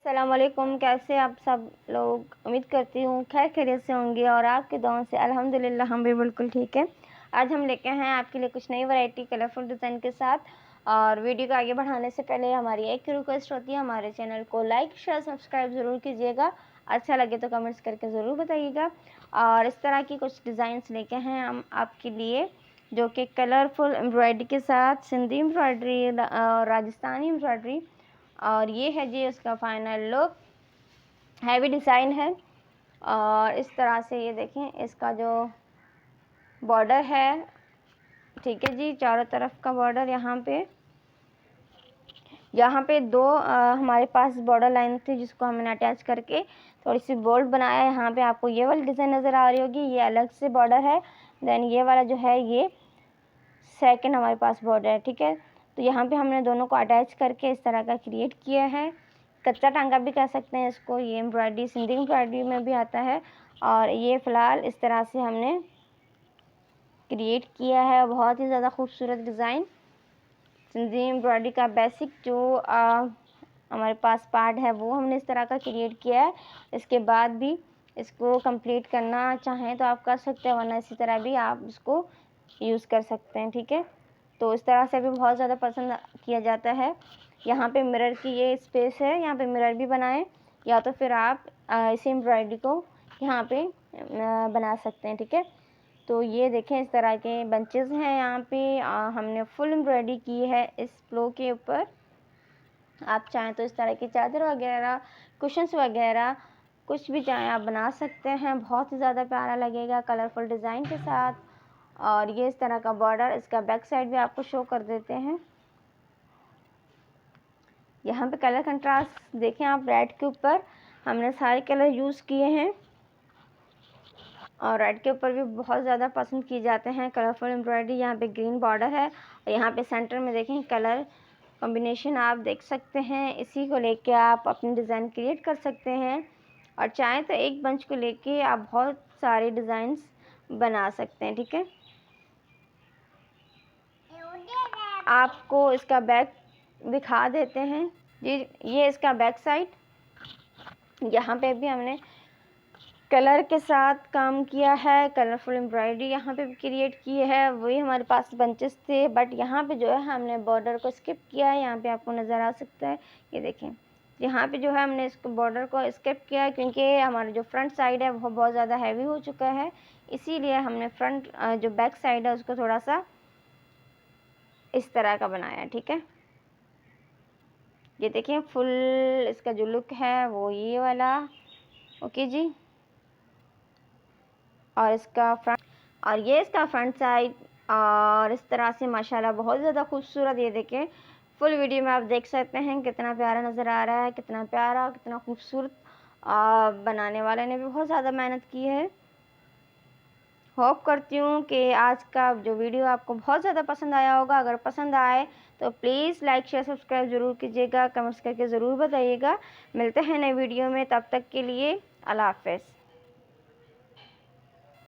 अस्सलाम वालेकुम। कैसे आप सब लोग? उम्मीद करती हूँ खैर खैरियत से होंगे और आपके दुआओं से अल्हम्दुलिल्लाह हम भी बिल्कुल ठीक है। आज हम लेके हैं आपके लिए कुछ नई वैरायटी कलरफुल डिज़ाइन के साथ। और वीडियो को आगे बढ़ाने से पहले हमारी एक रिक्वेस्ट होती है, हमारे चैनल को लाइक शेयर सब्सक्राइब ज़रूर कीजिएगा। अच्छा लगे तो कमेंट्स करके ज़रूर बताइएगा। और इस तरह की कुछ डिज़ाइंस लेके हैं हम आपके लिए, जो कि कलरफुल एम्ब्रॉयडरी के साथ सिंधी एम्ब्रॉयडरी और राजस्थानी एम्ब्रॉयडरी। और ये है जी उसका फाइनल लुक। हैवी डिज़ाइन है और इस तरह से ये देखें इसका जो बॉर्डर है, ठीक है जी, चारों तरफ का बॉर्डर। यहाँ पे दो हमारे पास बॉर्डर लाइन थी जिसको हमने अटैच करके थोड़ी सी बोल्ड बनाया है। यहाँ पे आपको ये वाली डिज़ाइन नज़र आ रही होगी, ये अलग से बॉर्डर है। देन ये वाला जो है ये सेकंड हमारे पास बॉर्डर है, ठीक है। तो यहाँ पे हमने दोनों को अटैच करके इस तरह का क्रिएट किया है। कच्चा टांगा भी कह सकते हैं इसको, ये एम्ब्रॉयडरी सिंधी एम्ब्रॉयडरी में भी आता है। और ये फ़िलहाल इस तरह से हमने क्रिएट किया है, बहुत ही ज़्यादा खूबसूरत डिज़ाइन। सिंधी एम्ब्रॉयडरी का बेसिक जो हमारे पास पार्ट है वो हमने इस तरह का क्रिएट किया है। इसके बाद भी इसको कंप्लीट करना चाहें तो आप कर सकते हैं, वरना इसी तरह भी आप इसको यूज़ कर सकते हैं, ठीक है। तो इस तरह से भी बहुत ज़्यादा पसंद किया जाता है। यहाँ पे मिरर की ये स्पेस है, यहाँ पे मिरर भी बनाएं, या तो फिर आप इसी एम्ब्रॉयडरी को यहाँ पे बना सकते हैं, ठीक है। तो ये देखें इस तरह के बंचेस हैं यहाँ पे। हमने फुल एम्ब्रॉयडरी की है इस फ्लो के ऊपर। आप चाहें तो इस तरह की चादर वगैरह, कुशन्स वगैरह कुछ भी चाहें आप बना सकते हैं, बहुत ही ज़्यादा प्यारा लगेगा कलरफुल डिज़ाइन के साथ। और ये इस तरह का बॉर्डर, इसका बैक साइड भी आपको शो कर देते हैं। यहाँ पे कलर कंट्रास्ट देखें आप, रेड के ऊपर हमने सारे कलर यूज़ किए हैं और रेड के ऊपर भी बहुत ज़्यादा पसंद किए जाते हैं कलरफुल एम्ब्रॉयडरी। यहाँ पे ग्रीन बॉर्डर है और यहाँ पे सेंटर में देखें कलर कॉम्बिनेशन आप देख सकते हैं। इसी को लेके आप अपनी डिज़ाइन क्रिएट कर सकते हैं और चाहें तो एक बंच को लेके आप बहुत सारे डिज़ाइंस बना सकते हैं, ठीक है। आपको इसका बैक दिखा देते हैं ये इसका बैक साइड। यहाँ पे भी हमने कलर के साथ काम किया है, कलरफुल एम्ब्रॉयडरी यहाँ पे भी क्रिएट की है। वही हमारे पास बंचेस थे, बट यहाँ पे जो है हमने बॉर्डर को स्किप किया है। यहाँ पे आपको नज़र आ सकता है, ये देखें यहाँ पे जो है हमने इसको बॉर्डर को स्किप किया है, क्योंकि हमारा जो फ्रंट साइड है वो बहुत ज़्यादा हैवी हो चुका है। इसीलिए हमने फ्रंट जो बैक साइड है उसको थोड़ा सा इस तरह का बनाया, ठीक है। ये देखिए फुल इसका जो लुक है वो ये वाला, ओके जी। और इसका फ्रंट, और ये इसका फ्रंट साइड और इस तरह से माशाल्लाह बहुत ज़्यादा खूबसूरत। ये देखें फुल वीडियो में आप देख सकते हैं कितना प्यारा नज़र आ रहा है, कितना प्यारा, कितना खूबसूरत। बनाने वाले ने भी बहुत ज़्यादा मेहनत की है। होप करती हूँ कि आज का जो वीडियो आपको बहुत ज़्यादा पसंद आया होगा। अगर पसंद आए तो प्लीज़ लाइक शेयर सब्सक्राइब ज़रूर कीजिएगा, कमेंट्स करके ज़रूर बताइएगा। मिलते हैं नए वीडियो में, तब तक के लिए अल्लाह हाफ़िज़।